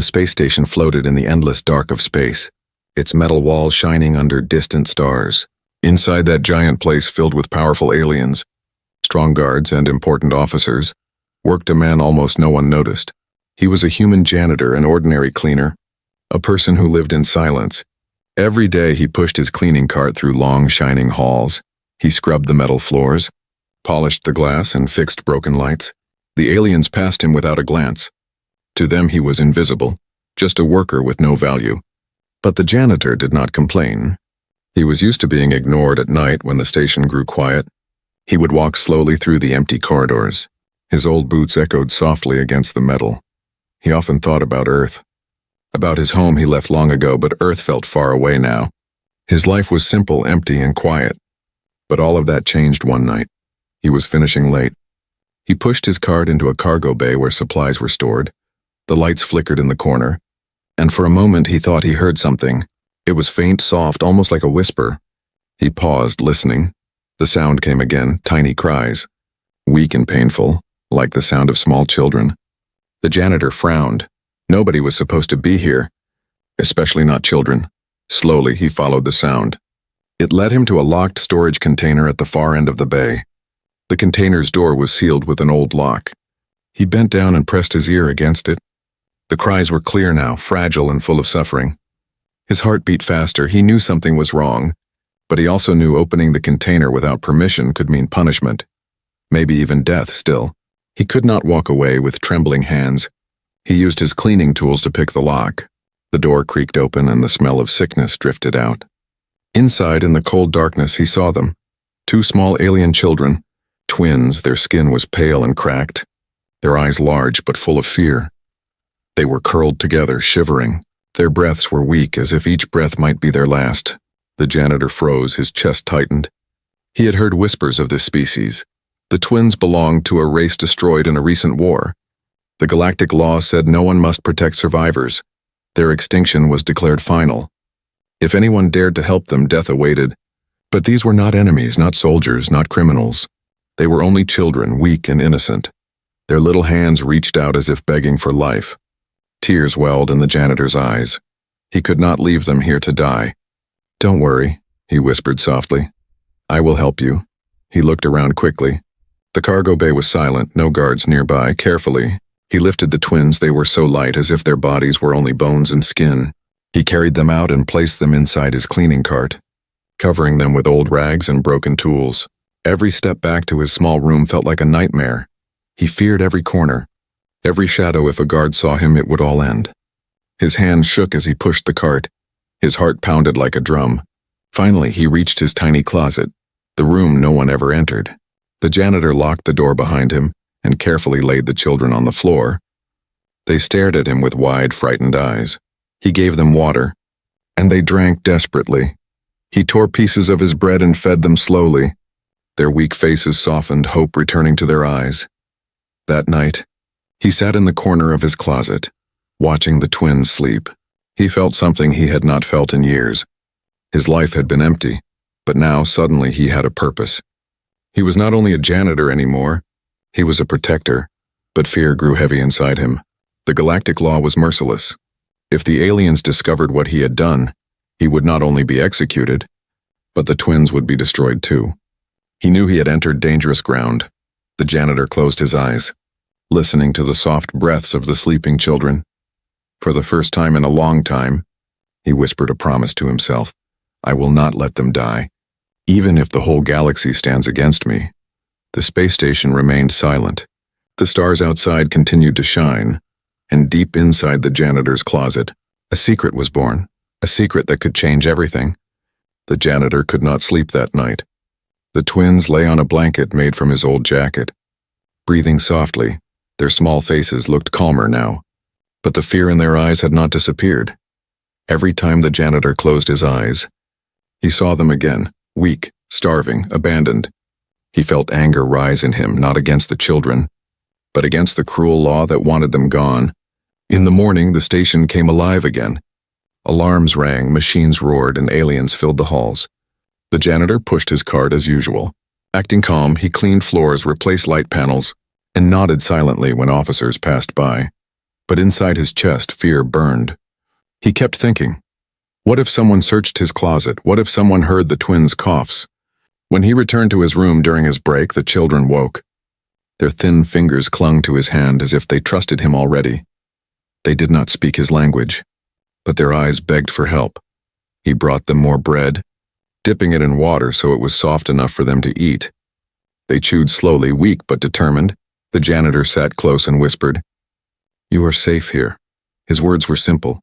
The space station floated in the endless dark of space, its metal walls shining under distant stars. Inside that giant place filled with powerful aliens, strong guards and important officers, worked a man almost no one noticed. He was a human janitor, an ordinary cleaner, a person who lived in silence. Every day he pushed his cleaning cart through long, shining halls. He scrubbed the metal floors, polished the glass, and fixed broken lights. The aliens passed him without a glance. To them he was invisible, just a worker with no value. But the janitor did not complain. He was used to being ignored at night when the station grew quiet. He would walk slowly through the empty corridors. His old boots echoed softly against the metal. He often thought about Earth. About his home he left long ago, but Earth felt far away now. His life was simple, empty, and quiet. But all of that changed one night. He was finishing late. He pushed his cart into a cargo bay where supplies were stored. The lights flickered in the corner, and for a moment he thought he heard something. It was faint, soft, almost like a whisper. He paused, listening. The sound came again, tiny cries, weak and painful, like the sound of small children. The janitor frowned. Nobody was supposed to be here, especially not children. Slowly, he followed the sound. It led him to a locked storage container at the far end of the bay. The container's door was sealed with an old lock. He bent down and pressed his ear against it. The cries were clear now, fragile and full of suffering. His heart beat faster. He knew something was wrong, but he also knew opening the container without permission could mean punishment, maybe even death still. He could not walk away with trembling hands. He used his cleaning tools to pick the lock. The door creaked open and the smell of sickness drifted out. Inside, in the cold darkness, he saw them. Two small alien children, twins. Their skin was pale and cracked, their eyes large but full of fear. They were curled together, shivering. Their breaths were weak, as if each breath might be their last. The janitor froze, his chest tightened. He had heard whispers of this species. The twins belonged to a race destroyed in a recent war. The galactic law said no one must protect survivors. Their extinction was declared final. If anyone dared to help them, death awaited. But these were not enemies, not soldiers, not criminals. They were only children, weak and innocent. Their little hands reached out as if begging for life. Tears welled in the janitor's eyes. He could not leave them here to die. "Don't worry," he whispered softly. "I will help you." He looked around quickly. The cargo bay was silent, no guards nearby. Carefully, he lifted the twins. They were so light, as if their bodies were only bones and skin. He carried them out and placed them inside his cleaning cart, covering them with old rags and broken tools. Every step back to his small room felt like a nightmare. He feared every corner, every shadow. If a guard saw him, it would all end. His hands shook as he pushed the cart. His heart pounded like a drum. Finally, he reached his tiny closet, the room no one ever entered. The janitor locked the door behind him and carefully laid the children on the floor. They stared at him with wide, frightened eyes. He gave them water, and they drank desperately. He tore pieces of his bread and fed them slowly. Their weak faces softened, hope returning to their eyes. That night, he sat in the corner of his closet, watching the twins sleep. He felt something he had not felt in years. His life had been empty, but now suddenly he had a purpose. He was not only a janitor anymore, he was a protector, but fear grew heavy inside him. The galactic law was merciless. If the aliens discovered what he had done, he would not only be executed, but the twins would be destroyed too. He knew he had entered dangerous ground. The janitor closed his eyes, listening to the soft breaths of the sleeping children. For the first time in a long time, he whispered a promise to himself. "I will not let them die, even if the whole galaxy stands against me." The space station remained silent. The stars outside continued to shine, and deep inside the janitor's closet, a secret was born, a secret that could change everything. The janitor could not sleep that night. The twins lay on a blanket made from his old jacket. Breathing softly, their small faces looked calmer now, but the fear in their eyes had not disappeared. Every time the janitor closed his eyes, he saw them again, weak, starving, abandoned. He felt anger rise in him, not against the children, but against the cruel law that wanted them gone. In the morning, the station came alive again. Alarms rang, machines roared, and aliens filled the halls. The janitor pushed his cart as usual. Acting calm, he cleaned floors, replaced light panels, and nodded silently when officers passed by. but inside his chest, fear burned. He kept thinking, what if someone searched his closet? What if someone heard the twins' coughs? When he returned to his room during his break, the children woke. Their thin fingers clung to his hand as if they trusted him already. They did not speak his language, but their eyes begged for help. He brought them more bread, dipping it in water so it was soft enough for them to eat. They chewed slowly, weak but determined. The janitor sat close and whispered, "You are safe here." His words were simple,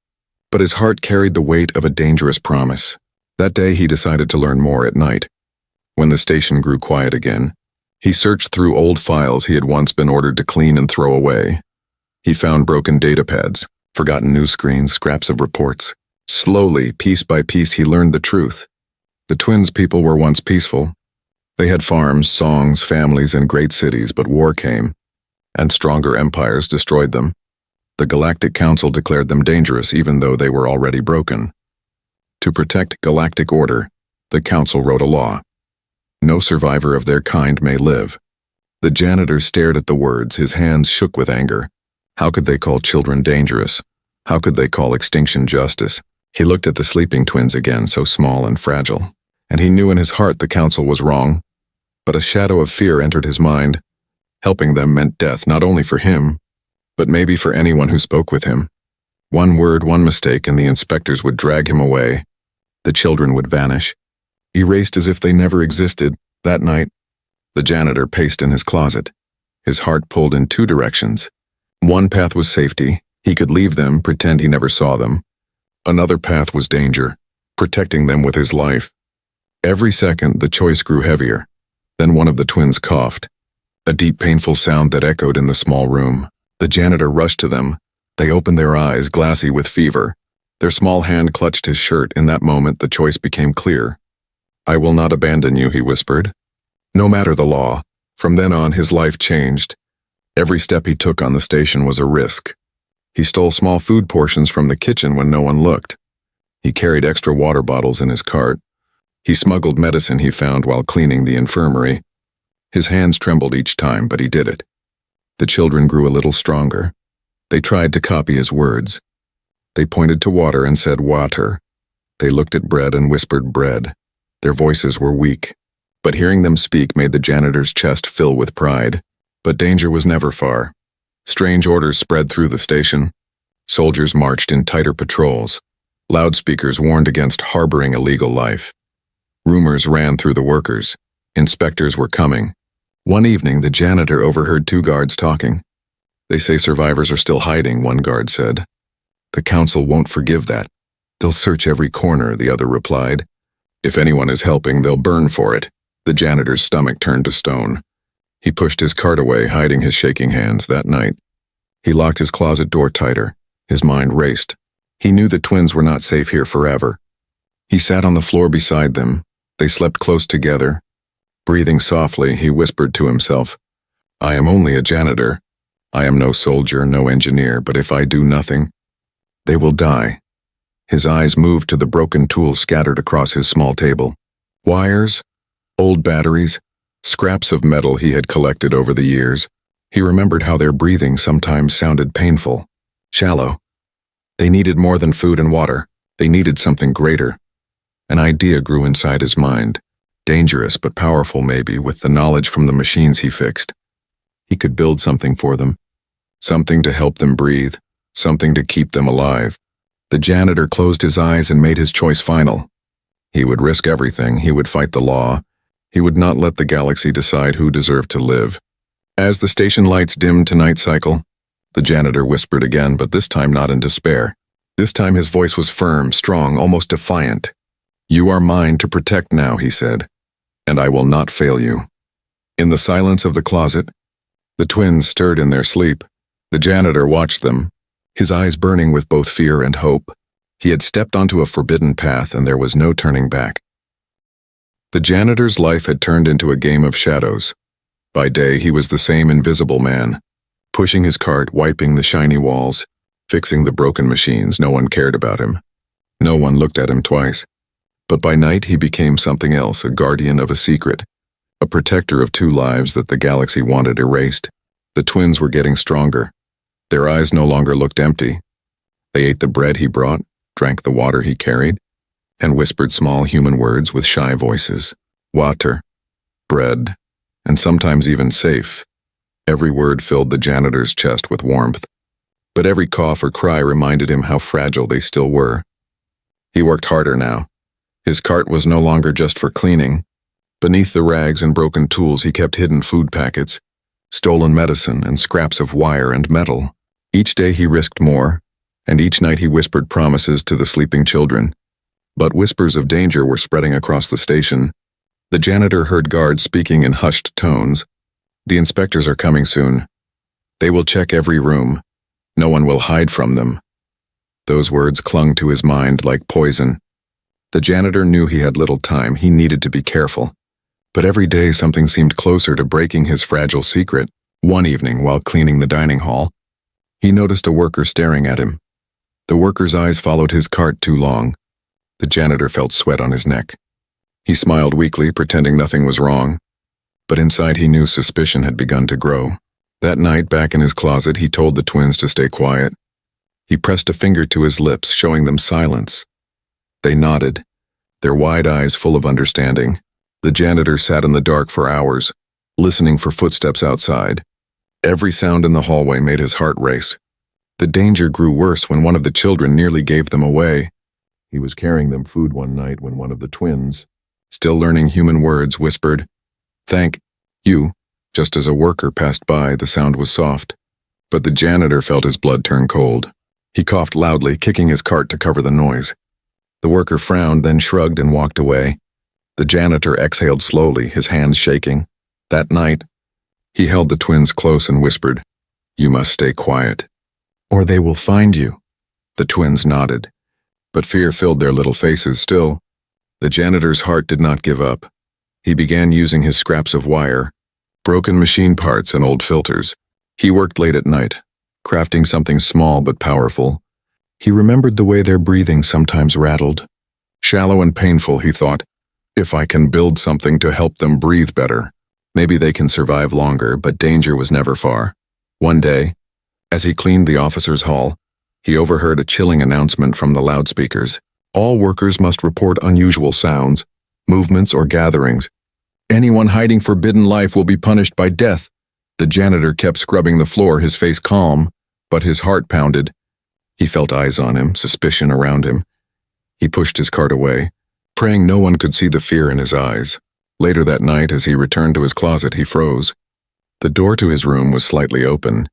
but his heart carried the weight of a dangerous promise. That day he decided to learn more at night. When the station grew quiet again, he searched through old files he had once been ordered to clean and throw away. He found broken data pads, forgotten news screens, scraps of reports. Slowly, piece by piece, he learned the truth. The twins' people were once peaceful. They had farms, songs, families, and great cities, but war came, and stronger empires destroyed them. The Galactic Council declared them dangerous even though they were already broken. To protect galactic order, the Council wrote a law. No survivor of their kind may live. The janitor stared at the words, his hands shook with anger. How could they call children dangerous? How could they call extinction justice? He looked at the sleeping twins again, so small and fragile, and he knew in his heart the Council was wrong. But a shadow of fear entered his mind. Helping them meant death, not only for him, but maybe for anyone who spoke with him. One word, one mistake, and the inspectors would drag him away. The children would vanish, erased as if they never existed. That night, the janitor paced in his closet. His heart pulled in two directions. One path was safety. He could leave them, pretend he never saw them. Another path was danger, protecting them with his life. Every second, the choice grew heavier. Then one of the twins coughed, a deep, painful sound that echoed in the small room. The janitor rushed to them. They opened their eyes, glassy with fever. Their small hand clutched his shirt. In that moment, the choice became clear. "I will not abandon you," he whispered. No matter the law. From then on, his life changed. Every step he took on the station was a risk. He stole small food portions from the kitchen when no one looked. He carried extra water bottles in his cart. He smuggled medicine he found while cleaning the infirmary. His hands trembled each time, but he did it. The children grew a little stronger. They tried to copy his words. They pointed to water and said water. They looked at bread and whispered bread. Their voices were weak, but hearing them speak made the janitor's chest fill with pride. But danger was never far. Strange orders spread through the station. Soldiers marched in tighter patrols. Loudspeakers warned against harboring illegal life. Rumors ran through the workers. Inspectors were coming. One evening, the janitor overheard two guards talking. "They say survivors are still hiding," one guard said. "The council won't forgive that. They'll search every corner," the other replied. "If anyone is helping, they'll burn for it." The janitor's stomach turned to stone. He pushed his cart away, hiding his shaking hands. That night, he locked his closet door tighter. His mind raced. He knew the twins were not safe here forever. He sat on the floor beside them. They slept close together. Breathing softly, he whispered to himself, "I am only a janitor. I am no soldier, no engineer, but if I do nothing, they will die." His eyes moved to the broken tools scattered across his small table. Wires, old batteries, scraps of metal he had collected over the years. He remembered how their breathing sometimes sounded painful, shallow. They needed more than food and water. They needed something greater. An idea grew inside his mind. Dangerous but powerful maybe, with the knowledge from the machines he fixed. He could build something for them. Something to help them breathe. Something to keep them alive. The janitor closed his eyes and made his choice final. He would risk everything. He would fight the law. He would not let the galaxy decide who deserved to live. As the station lights dimmed to night cycle, the janitor whispered again, but this time not in despair. This time his voice was firm, strong, almost defiant. "You are mine to protect now," he said, "and I will not fail you." In the silence of the closet, the twins stirred in their sleep. The janitor watched them, his eyes burning with both fear and hope. He had stepped onto a forbidden path, and there was no turning back. The janitor's life had turned into a game of shadows. By day, he was the same invisible man, pushing his cart, wiping the shiny walls, fixing the broken machines. No one cared about him. No one looked at him twice. But by night, he became something else, a guardian of a secret, a protector of two lives that the galaxy wanted erased. The twins were getting stronger. Their eyes no longer looked empty. They ate the bread he brought, drank the water he carried, and whispered small human words with shy voices. Water, bread, and sometimes even safe. Every word filled the janitor's chest with warmth, but every cough or cry reminded him how fragile they still were. He worked harder now. His cart was no longer just for cleaning. Beneath the rags and broken tools he kept hidden food packets, stolen medicine, and scraps of wire and metal. Each day he risked more, and each night he whispered promises to the sleeping children. But whispers of danger were spreading across the station. The janitor heard guards speaking in hushed tones. The inspectors are coming soon. They will check every room. No one will hide from them. Those words clung to his mind like poison. The janitor knew he had little time. He needed to be careful. But every day something seemed closer to breaking his fragile secret. One evening, while cleaning the dining hall, he noticed a worker staring at him. The worker's eyes followed his cart too long. The janitor felt sweat on his neck. He smiled weakly, pretending nothing was wrong. But inside he knew suspicion had begun to grow. That night, back in his closet, he told the twins to stay quiet. He pressed a finger to his lips, showing them silence. They nodded, their wide eyes full of understanding. The janitor sat in the dark for hours, listening for footsteps outside. Every sound in the hallway made his heart race. The danger grew worse when one of the children nearly gave them away. He was carrying them food one night when one of the twins, still learning human words, whispered, "Thank you." Just as a worker passed by, the sound was soft. But the janitor felt his blood turn cold. He coughed loudly, kicking his cart to cover the noise. The worker frowned, then shrugged and walked away. The janitor exhaled slowly, his hands shaking. That night, he held the twins close and whispered, "You must stay quiet, or they will find you." The twins nodded, but fear filled their little faces still. The janitor's heart did not give up. He began using his scraps of wire, broken machine parts, and old filters. He worked late at night, crafting something small but powerful. He remembered the way their breathing sometimes rattled. Shallow and painful, he thought. If I can build something to help them breathe better, maybe they can survive longer, but danger was never far. One day, as he cleaned the officers' hall, he overheard a chilling announcement from the loudspeakers. All workers must report unusual sounds, movements, or gatherings. Anyone hiding forbidden life will be punished by death. The janitor kept scrubbing the floor, his face calm, but his heart pounded. He felt eyes on him, suspicion around him. He pushed his cart away, praying no one could see the fear in his eyes. Later that night, as he returned to his closet, he froze. The door to his room was slightly open.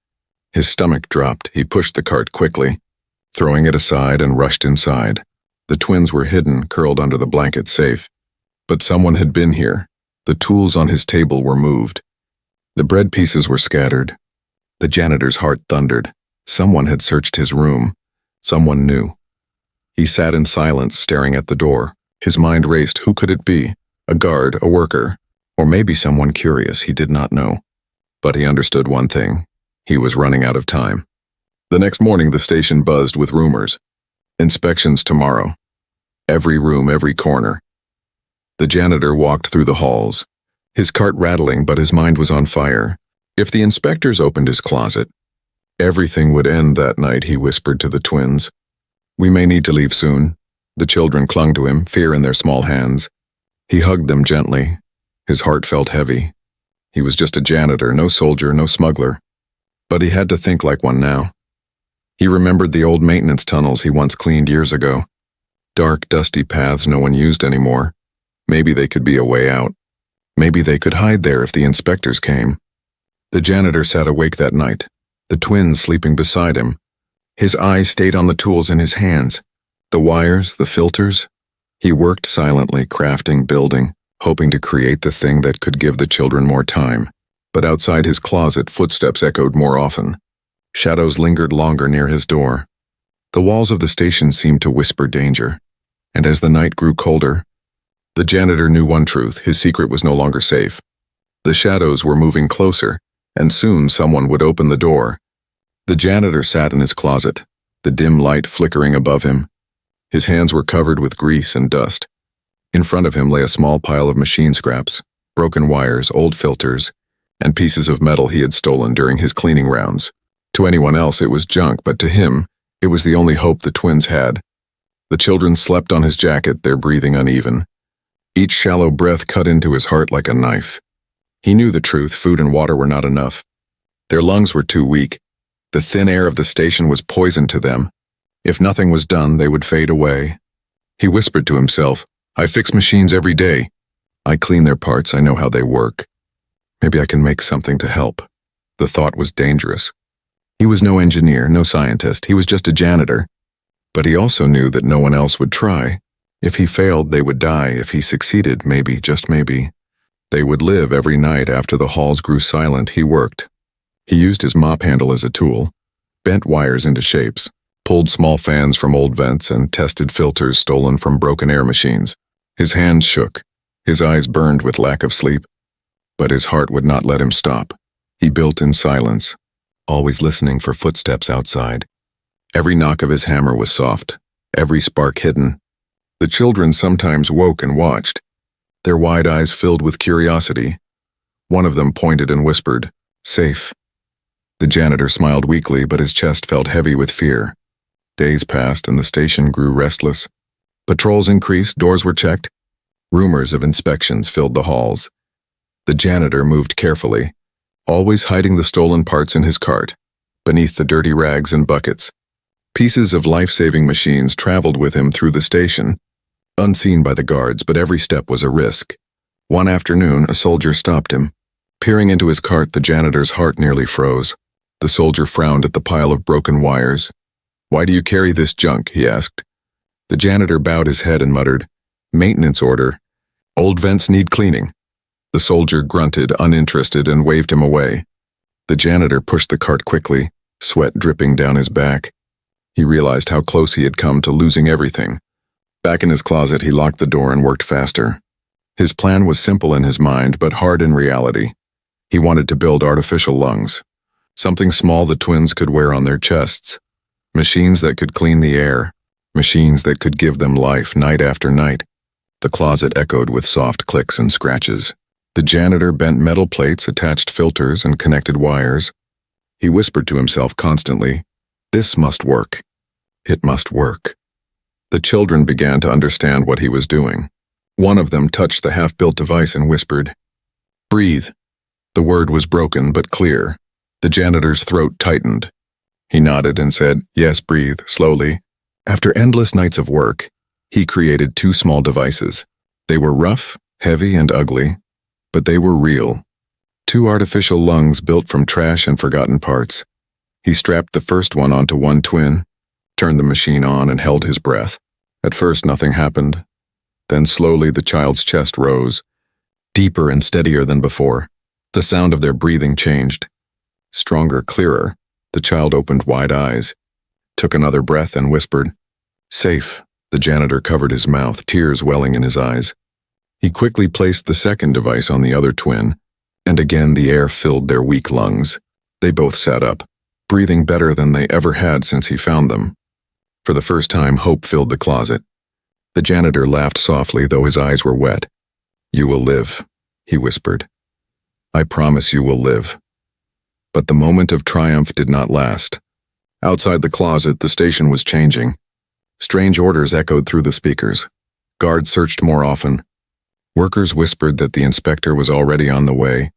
His stomach dropped. He pushed the cart quickly, throwing it aside, and rushed inside. The twins were hidden, curled under the blanket safe. But someone had been here. The tools on his table were moved. The bread pieces were scattered. The janitor's heart thundered. Someone had searched his room. Someone new. He sat in silence, staring at the door. His mind raced. Who could it be? A guard, a worker, or maybe someone curious. He did not know. But he understood one thing. He was running out of time. The next morning, the station buzzed with rumors. Inspections tomorrow. Every room, every corner. The janitor walked through the halls, his cart rattling, but his mind was on fire. If the inspectors opened his closet, everything would end that night, he whispered to the twins. We may need to leave soon. The children clung to him, fear in their small hands. He hugged them gently. His heart felt heavy. He was just a janitor, no soldier, no smuggler. But he had to think like one now. He remembered the old maintenance tunnels he once cleaned years ago. Dark, dusty paths no one used anymore. Maybe they could be a way out. Maybe they could hide there if the inspectors came. The janitor sat awake that night, the twins sleeping beside him. His eyes stayed on the tools in his hands, the wires, the filters. He worked silently, crafting, building, hoping to create the thing that could give the children more time. But outside his closet, footsteps echoed more often. Shadows lingered longer near his door. The walls of the station seemed to whisper danger. And as the night grew colder, the janitor knew one truth: his secret was no longer safe. The shadows were moving closer, and soon someone would open the door. The janitor sat in his closet, the dim light flickering above him. His hands were covered with grease and dust. In front of him lay a small pile of machine scraps, broken wires, old filters, and pieces of metal he had stolen during his cleaning rounds. To anyone else it was junk, but to him, it was the only hope the twins had. The children slept on his jacket, their breathing uneven. Each shallow breath cut into his heart like a knife. He knew the truth, food and water were not enough. Their lungs were too weak. The thin air of the station was poison to them. If nothing was done, they would fade away. He whispered to himself, I fix machines every day. I clean their parts, I know how they work. Maybe I can make something to help. The thought was dangerous. He was no engineer, no scientist, he was just a janitor. But he also knew that no one else would try. If he failed, they would die. If he succeeded, maybe, just maybe, they would live. Every night after the halls grew silent, he worked. He used his mop handle as a tool, bent wires into shapes, pulled small fans from old vents, and tested filters stolen from broken air machines. His hands shook, his eyes burned with lack of sleep, but his heart would not let him stop. He built in silence, always listening for footsteps outside. Every knock of his hammer was soft, every spark hidden. The children sometimes woke and watched, their wide eyes filled with curiosity. One of them pointed and whispered, "Safe." The janitor smiled weakly, but his chest felt heavy with fear. Days passed and the station grew restless. Patrols increased, doors were checked. Rumors of inspections filled the halls. The janitor moved carefully, always hiding the stolen parts in his cart, beneath the dirty rags and buckets. Pieces of life-saving machines traveled with him through the station, unseen by the guards, but every step was a risk. One afternoon, a soldier stopped him. Peering into his cart, the janitor's heart nearly froze. The soldier frowned at the pile of broken wires. "Why do you carry this junk?" he asked. The janitor bowed his head and muttered, "Maintenance order. Old vents need cleaning." The soldier grunted, uninterested, and waved him away. The janitor pushed the cart quickly, sweat dripping down his back. He realized how close he had come to losing everything. Back in his closet, he locked the door and worked faster. His plan was simple in his mind, but hard in reality. He wanted to build artificial lungs, something small the twins could wear on their chests, machines that could clean the air, machines that could give them life night after night. The closet echoed with soft clicks and scratches. The janitor bent metal plates, attached filters, and connected wires. He whispered to himself constantly, "This must work. It must work." The children began to understand what he was doing. One of them touched the half-built device and whispered, "Breathe." The word was broken but clear. The janitor's throat tightened. He nodded and said, "Yes, breathe," slowly. After endless nights of work, he created 2 small devices. They were rough, heavy, and ugly, but they were real. 2 artificial lungs built from trash and forgotten parts. He strapped the first one onto one twin, turned the machine on, and held his breath. At first, nothing happened. Then slowly the child's chest rose, deeper and steadier than before. The sound of their breathing changed. Stronger, clearer. The child opened wide eyes, took another breath, and whispered, "Safe." The janitor covered his mouth, tears welling in his eyes. He quickly placed the second device on the other twin, and again the air filled their weak lungs. They both sat up, breathing better than they ever had since he found them. For the first time, hope filled the closet. The janitor laughed softly, though his eyes were wet. "You will live," he whispered. "I promise you will live." But the moment of triumph did not last. Outside the closet, the station was changing. Strange orders echoed through the speakers. Guards searched more often. Workers whispered that the inspector was already on the way.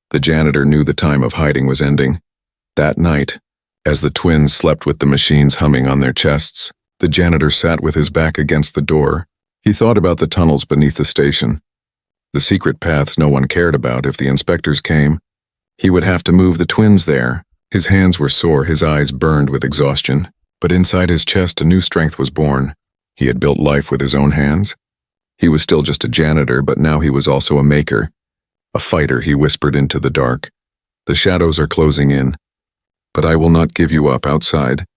The janitor knew the time of hiding was ending. That night, as the twins slept with the machines humming on their chests, the janitor sat with his back against the door. He thought about the tunnels beneath the station, the secret paths no one cared about. If the inspectors came, he would have to move the twins there. His hands were sore, his eyes burned with exhaustion, but inside his chest a new strength was born. He had built life with his own hands. He was still just a janitor, but now he was also a maker, a fighter. He whispered into the dark, "The shadows are closing in, but I will not give you up." Outside,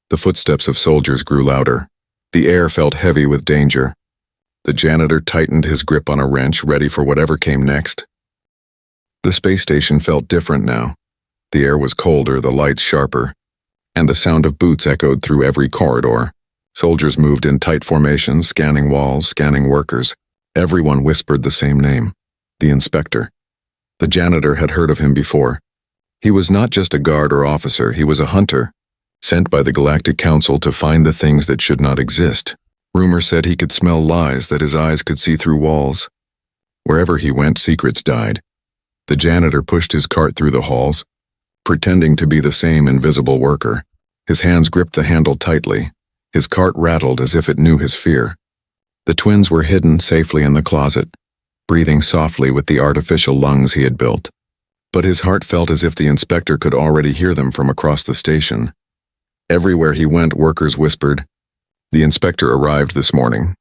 the footsteps of soldiers grew louder. The air felt heavy with danger. The janitor tightened his grip on a wrench, ready for whatever came next. The space station felt different now. The air was colder, the lights sharper, and the sound of boots echoed through every corridor. Soldiers moved in tight formations, scanning walls, scanning workers. Everyone whispered the same name, the inspector. The janitor had heard of him before. He was not just a guard or officer, he was a hunter, sent by the Galactic Council to find the things that should not exist. Rumor said he could smell lies, that his eyes could see through walls. Wherever he went, secrets died. The janitor pushed his cart through the halls, pretending to be the same invisible worker. His hands gripped the handle tightly. His cart rattled as if it knew his fear. The twins were hidden safely in the closet, breathing softly with the artificial lungs he had built. But his heart felt as if the inspector could already hear them from across the station. Everywhere he went, workers whispered, "The inspector arrived this morning.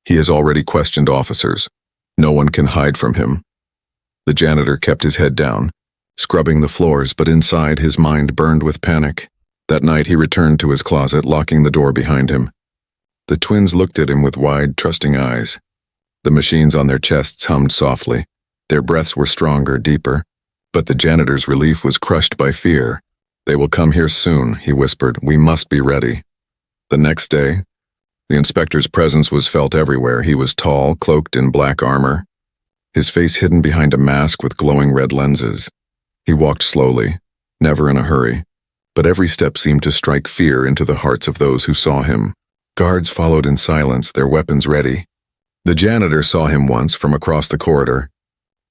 He has already questioned officers. No one can hide from him." The janitor kept his head down, scrubbing the floors, but inside his mind burned with panic. That night he returned to his closet, locking the door behind him. The twins looked at him with wide, trusting eyes. The machines on their chests hummed softly. Their breaths were stronger, deeper. But the janitor's relief was crushed by fear. "They will come here soon," he whispered. "We must be ready." The next day, the inspector's presence was felt everywhere. He was tall, cloaked in black armor, his face hidden behind a mask with glowing red lenses. He walked slowly, never in a hurry, but every step seemed to strike fear into the hearts of those who saw him. Guards followed in silence, their weapons ready. The janitor saw him once from across the corridor.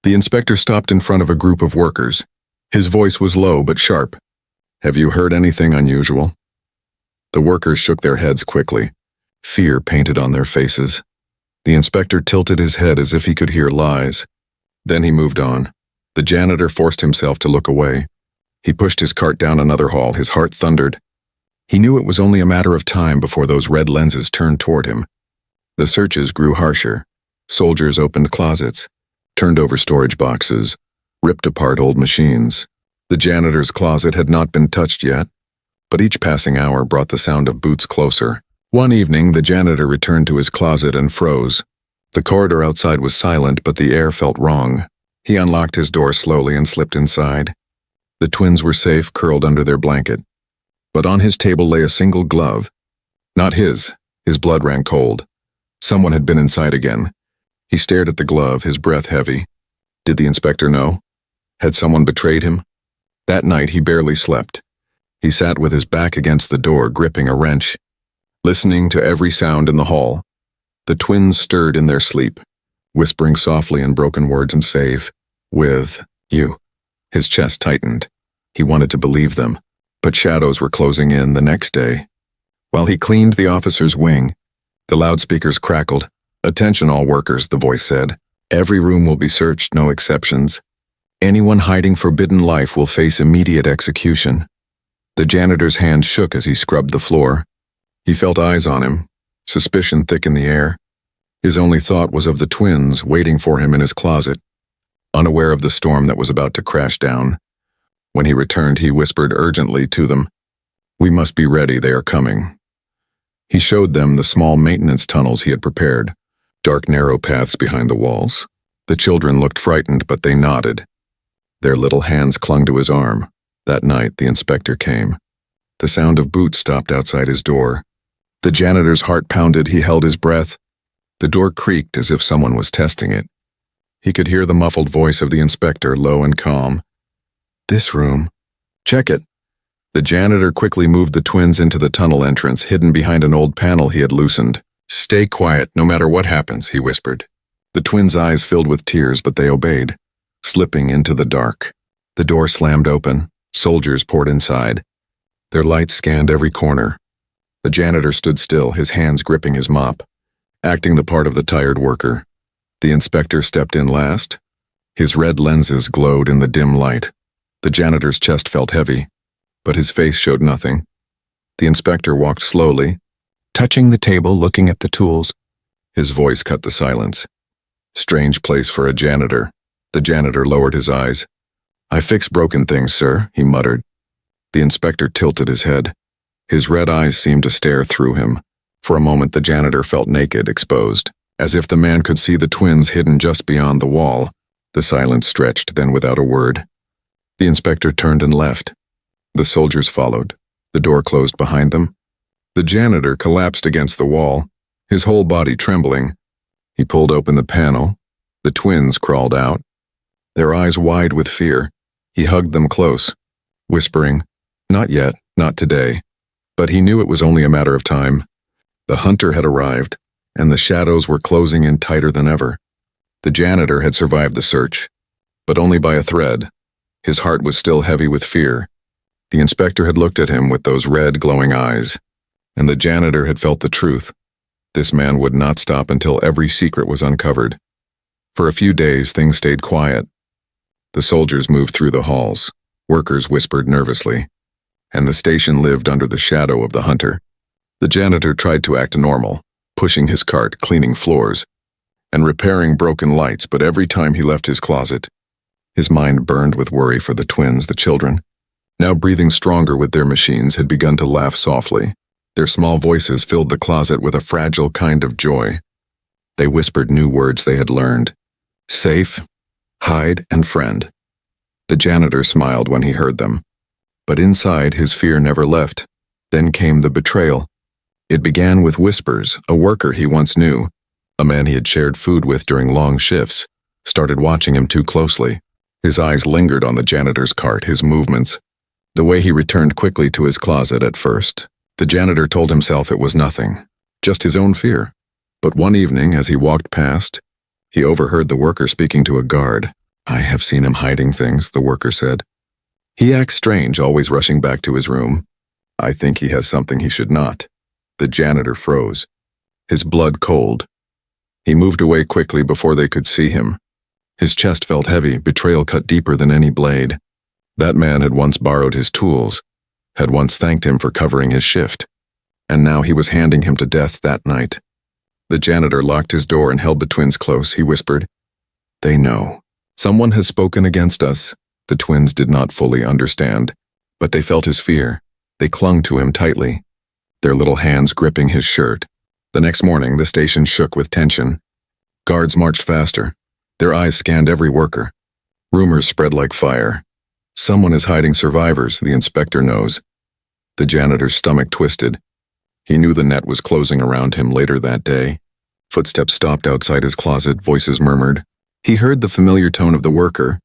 The inspector stopped in front of a group of workers. His voice was low but sharp. "Have you heard anything unusual?" The workers shook their heads quickly, fear painted on their faces. The inspector tilted his head as if he could hear lies. Then he moved on. The janitor forced himself to look away. He pushed his cart down another hall, his heart thundered. He knew it was only a matter of time before those red lenses turned toward him. The searches grew harsher. Soldiers opened closets, turned over storage boxes, ripped apart old machines. The janitor's closet had not been touched yet, but each passing hour brought the sound of boots closer. One evening, the janitor returned to his closet and froze. The corridor outside was silent, but the air felt wrong. He unlocked his door slowly and slipped inside. The twins were safe, curled under their blanket. But on his table lay a single glove. Not his. His blood ran cold. Someone had been inside again. He stared at the glove, his breath heavy. Did the inspector know? Had someone betrayed him? That night he barely slept. He sat with his back against the door, gripping a wrench, listening to every sound in the hall. The twins stirred in their sleep, whispering softly in broken words and save, "With you." His chest tightened. He wanted to believe them, but shadows were closing in. The next day, while he cleaned the officer's wing, the loudspeakers crackled. "Attention all workers," the voice said. "Every room will be searched, no exceptions. Anyone hiding forbidden life will face immediate execution." The janitor's hand shook as he scrubbed the floor. He felt eyes on him, suspicion thick in the air. His only thought was of the twins waiting for him in his closet, unaware of the storm that was about to crash down. When he returned, he whispered urgently to them, "We must be ready, they are coming." He showed them the small maintenance tunnels he had prepared, dark narrow paths behind the walls. The children looked frightened, but they nodded. Their little hands clung to his arm. That night, the inspector came. The sound of boots stopped outside his door. The janitor's heart pounded. He held his breath. The door creaked as if someone was testing it. He could hear the muffled voice of the inspector, low and calm. "This room. Check it." The janitor quickly moved the twins into the tunnel entrance, hidden behind an old panel he had loosened. "Stay quiet, no matter what happens," he whispered. The twins' eyes filled with tears, but they obeyed, slipping into the dark. The door slammed open. Soldiers poured inside. Their lights scanned every corner. The janitor stood still, his hands gripping his mop, acting the part of the tired worker. The inspector stepped in last. His red lenses glowed in the dim light. The janitor's chest felt heavy, but his face showed nothing. The inspector walked slowly, touching the table, looking at the tools. His voice cut the silence. "Strange place for a janitor." The janitor lowered his eyes. "I fix broken things, sir," he muttered. The inspector tilted his head. His red eyes seemed to stare through him. For a moment the janitor felt naked, exposed, as if the man could see the twins hidden just beyond the wall. The silence stretched, then without a word, the inspector turned and left. The soldiers followed. The door closed behind them. The janitor collapsed against the wall, his whole body trembling. He pulled open the panel. The twins crawled out, their eyes wide with fear. He hugged them close, whispering, "Not yet, not today." But he knew it was only a matter of time. The hunter had arrived, and the shadows were closing in tighter than ever. The janitor had survived the search, but only by a thread. His heart was still heavy with fear. The inspector had looked at him with those red, glowing eyes, and the janitor had felt the truth. This man would not stop until every secret was uncovered. For a few days, things stayed quiet. The soldiers moved through the halls. Workers whispered nervously, and the station lived under the shadow of the hunter. The janitor tried to act normal, pushing his cart, cleaning floors, and repairing broken lights, but every time he left his closet, his mind burned with worry for the twins, the children. Now breathing stronger with their machines, had begun to laugh softly. Their small voices filled the closet with a fragile kind of joy. They whispered new words they had learned: safe, hide, and friend. The janitor smiled when he heard them, but inside his fear never left. Then came the betrayal. It began with whispers. A worker he once knew, a man he had shared food with during long shifts, started watching him too closely. His eyes lingered on the janitor's cart, his movements, the way he returned quickly to his closet at first. The janitor told himself it was nothing, just his own fear. But one evening, as he walked past, he overheard the worker speaking to a guard. "I have seen him hiding things," the worker said. "He acts strange, always rushing back to his room. I think he has something he should not." The janitor froze, his blood cold. He moved away quickly before they could see him. His chest felt heavy, betrayal cut deeper than any blade. That man had once borrowed his tools, had once thanked him for covering his shift, and now he was handing him to death that night. The janitor locked his door and held the twins close. He whispered, "They know. Someone has spoken against us." The twins did not fully understand, but they felt his fear. They clung to him tightly, their little hands gripping his shirt. The next morning, the station shook with tension. Guards marched faster. Their eyes scanned every worker. Rumors spread like fire. Someone is hiding survivors, the inspector knows. The janitor's stomach twisted. He knew the net was closing around him later that day. Footsteps stopped outside his closet, voices murmured. He heard the familiar tone of the worker.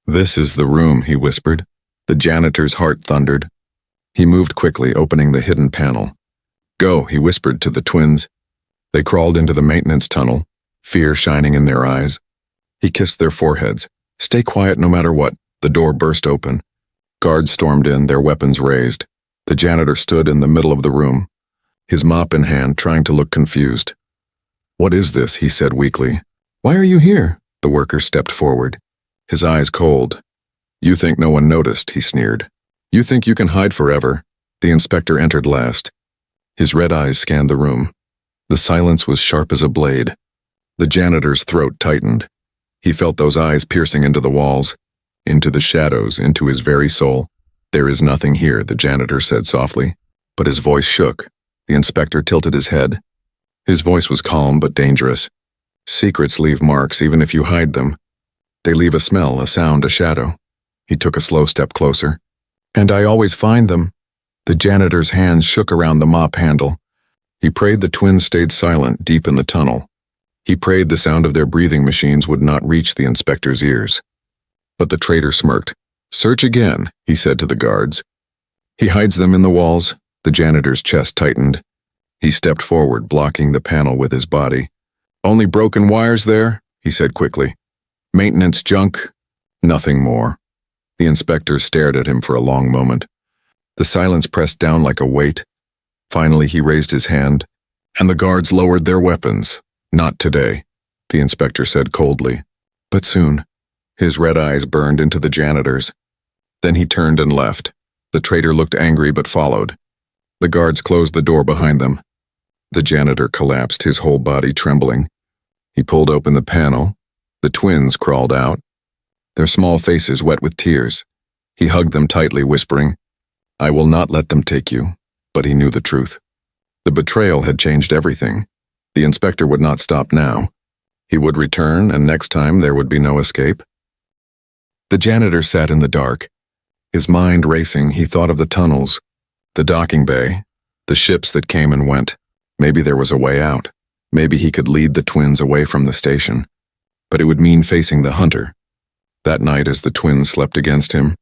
"This is the room," he whispered. The janitor's heart thundered. He moved quickly, opening the hidden panel. "Go," he whispered to the twins. They crawled into the maintenance tunnel, fear shining in their eyes. He kissed their foreheads. "Stay quiet no matter what." The door burst open. Guards stormed in, their weapons raised. The janitor stood in the middle of the room, his mop in hand, trying to look confused. "What is this?" he said weakly. "Why are you here?" The worker stepped forward, his eyes cold. "You think no one noticed," he sneered. "You think you can hide forever." The inspector entered last. His red eyes scanned the room. The silence was sharp as a blade. The janitor's throat tightened. He felt those eyes piercing into the walls, into the shadows, into his very soul. "There is nothing here," the janitor said softly, but his voice shook. The inspector tilted his head. His voice was calm but dangerous. "Secrets leave marks even if you hide them. They leave a smell, a sound, a shadow." He took a slow step closer. "And I always find them." The janitor's hands shook around the mop handle. He prayed the twins stayed silent deep in the tunnel. He prayed the sound of their breathing machines would not reach the inspector's ears. But the traitor smirked. "Search again," he said to the guards. "He hides them in the walls." The janitor's chest tightened. He stepped forward, blocking the panel with his body. "Only broken wires there?" he said quickly. "Maintenance junk? Nothing more." The inspector stared at him for a long moment. The silence pressed down like a weight. Finally, he raised his hand, and the guards lowered their weapons. "Not today," the inspector said coldly. "But soon." His red eyes burned into the janitor's. Then he turned and left. The traitor looked angry but followed. The guards closed the door behind them. The janitor collapsed, his whole body trembling. He pulled open the panel. The twins crawled out, their small faces wet with tears. He hugged them tightly, whispering, "I will not let them take you." But he knew the truth. The betrayal had changed everything. The inspector would not stop now. He would return, and next time there would be no escape. The janitor sat in the dark. His mind racing, he thought of the tunnels, the docking bay, the ships that came and went. Maybe there was a way out. Maybe he could lead the twins away from the station. But it would mean facing the hunter. That night, as the twins slept against him,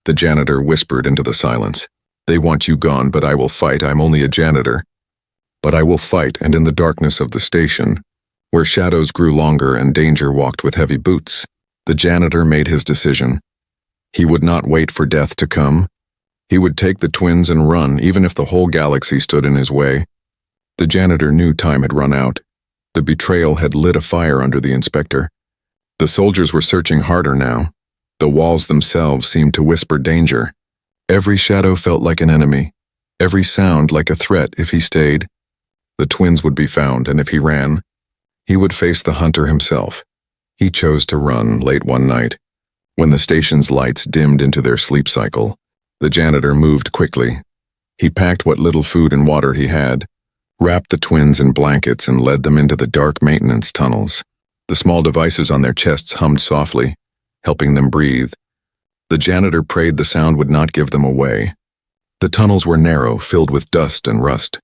the janitor whispered into the silence, "They want you gone, but I will fight. I'm only a janitor. But I will fight." And in the darkness of the station, where shadows grew longer and danger walked with heavy boots, the janitor made his decision. He would not wait for death to come. He would take the twins and run, even if the whole galaxy stood in his way. The janitor knew time had run out. The betrayal had lit a fire under the inspector. The soldiers were searching harder now. The walls themselves seemed to whisper danger. Every shadow felt like an enemy, every sound like a threat. If he stayed, the twins would be found, and if he ran, he would face the hunter himself. He chose to run late one night. When the station's lights dimmed into their sleep cycle, the janitor moved quickly. He packed what little food and water he had, wrapped the twins in blankets, and led them into the dark maintenance tunnels. The small devices on their chests hummed softly, helping them breathe. The janitor prayed the sound would not give them away. The tunnels were narrow, filled with dust and rust,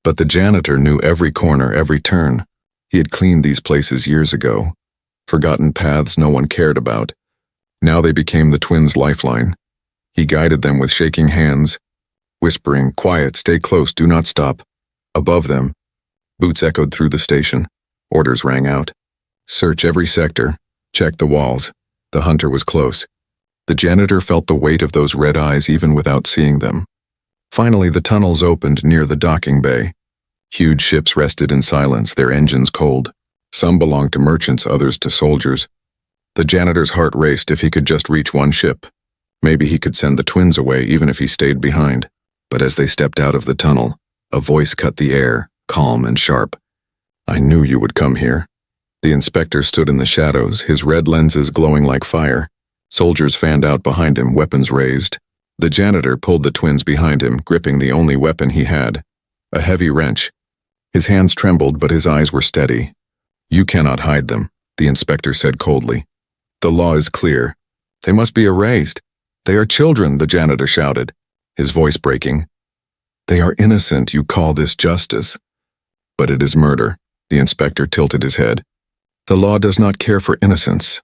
but the janitor knew every corner, every turn. He had cleaned these places years ago, forgotten paths no one cared about. Now they became the twins' lifeline. He guided them with shaking hands, whispering, "Quiet, stay close, do not stop." Above them, boots echoed through the station. Orders rang out. Search every sector, check the walls. The hunter was close. The janitor felt the weight of those red eyes even without seeing them. Finally, the tunnels opened near the docking bay. Huge ships rested in silence, their engines cold. Some belonged to merchants, others to soldiers. The janitor's heart raced. If he could just reach one ship, maybe he could send the twins away, even if he stayed behind. But as they stepped out of the tunnel, a voice cut the air, calm and sharp. "I knew you would come here." The inspector stood in the shadows, his red lenses glowing like fire. Soldiers fanned out behind him, weapons raised. The janitor pulled the twins behind him, gripping the only weapon he had, a heavy wrench. His hands trembled, but his eyes were steady. "You cannot hide them," the inspector said coldly. "The law is clear. They must be erased. They are children," the janitor shouted, his voice breaking. "They are innocent. You call this justice. But it is murder." The inspector tilted his head. "The law does not care for innocence."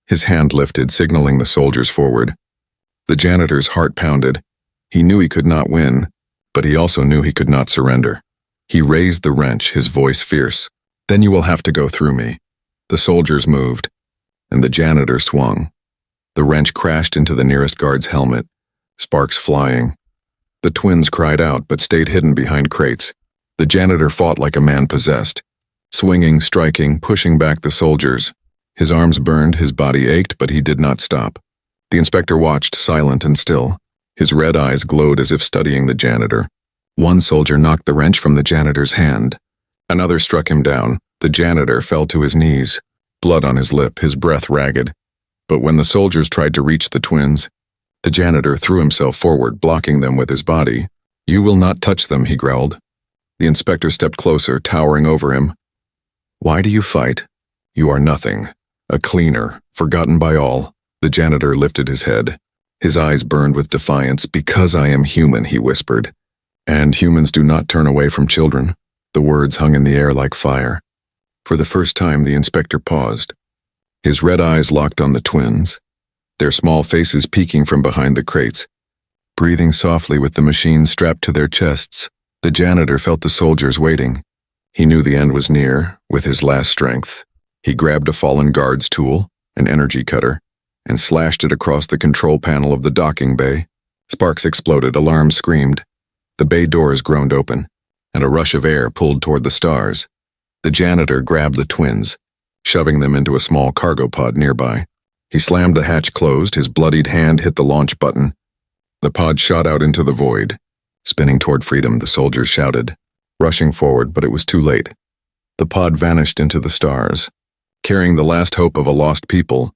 His hand lifted, signaling the soldiers forward. The janitor's heart pounded. He knew he could not win, but he also knew he could not surrender. He raised the wrench, his voice fierce. "Then you will have to go through me." The soldiers moved, and the janitor swung. The wrench crashed into the nearest guard's helmet, sparks flying. The twins cried out, but stayed hidden behind crates. The janitor fought like a man possessed, swinging, striking, pushing back the soldiers. His arms burned, his body ached, but he did not stop. The inspector watched, silent and still. His red eyes glowed as if studying the janitor. One soldier knocked the wrench from the janitor's hand. Another struck him down. The janitor fell to his knees, blood on his lip, his breath ragged. But when the soldiers tried to reach the twins, the janitor threw himself forward, blocking them with his body. "You will not touch them," he growled. The inspector stepped closer, towering over him. "Why do you fight? You are nothing. A cleaner, forgotten by all." The janitor lifted his head. His eyes burned with defiance. "Because I am human," he whispered. "And humans do not turn away from children." The words hung in the air like fire. For the first time, the inspector paused. His red eyes locked on the twins, their small faces peeking from behind the crates. Breathing softly with the machines strapped to their chests, the janitor felt the soldiers waiting. He knew the end was near. With his last strength, he grabbed a fallen guard's tool, an energy cutter, and slashed it across the control panel of the docking bay. Sparks exploded, alarms screamed. The bay doors groaned open, and a rush of air pulled toward the stars. The janitor grabbed the twins, shoving them into a small cargo pod nearby. He slammed the hatch closed, his bloodied hand hit the launch button. The pod shot out into the void. Spinning toward freedom, the soldiers shouted, rushing forward, but it was too late. The pod vanished into the stars, carrying the last hope of a lost people.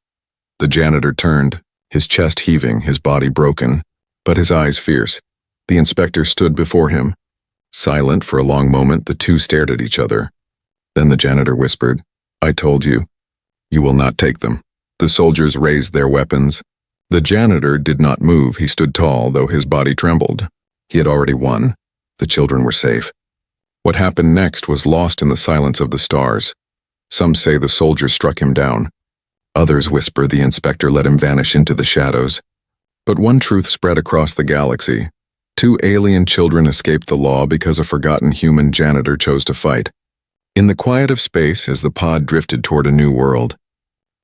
The janitor turned, his chest heaving, his body broken, but his eyes fierce. The inspector stood before him. Silent for a long moment, the two stared at each other. Then the janitor whispered, "I told you. You will not take them." The soldiers raised their weapons. The janitor did not move. He stood tall, though his body trembled. He had already won. The children were safe. What happened next was lost in the silence of the stars. Some say the soldiers struck him down. Others whisper the inspector let him vanish into the shadows. But one truth spread across the galaxy. 2 alien children escaped the law because a forgotten human janitor chose to fight. In the quiet of space, as the pod drifted toward a new world,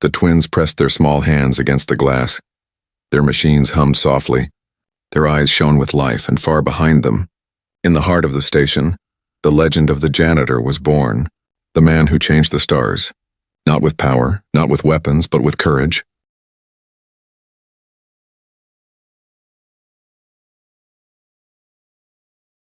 the twins pressed their small hands against the glass. Their machines hummed softly. Their eyes shone with life, and far behind them, in the heart of the station, the legend of the janitor was born, the man who changed the stars. Not with power, not with weapons, but with courage.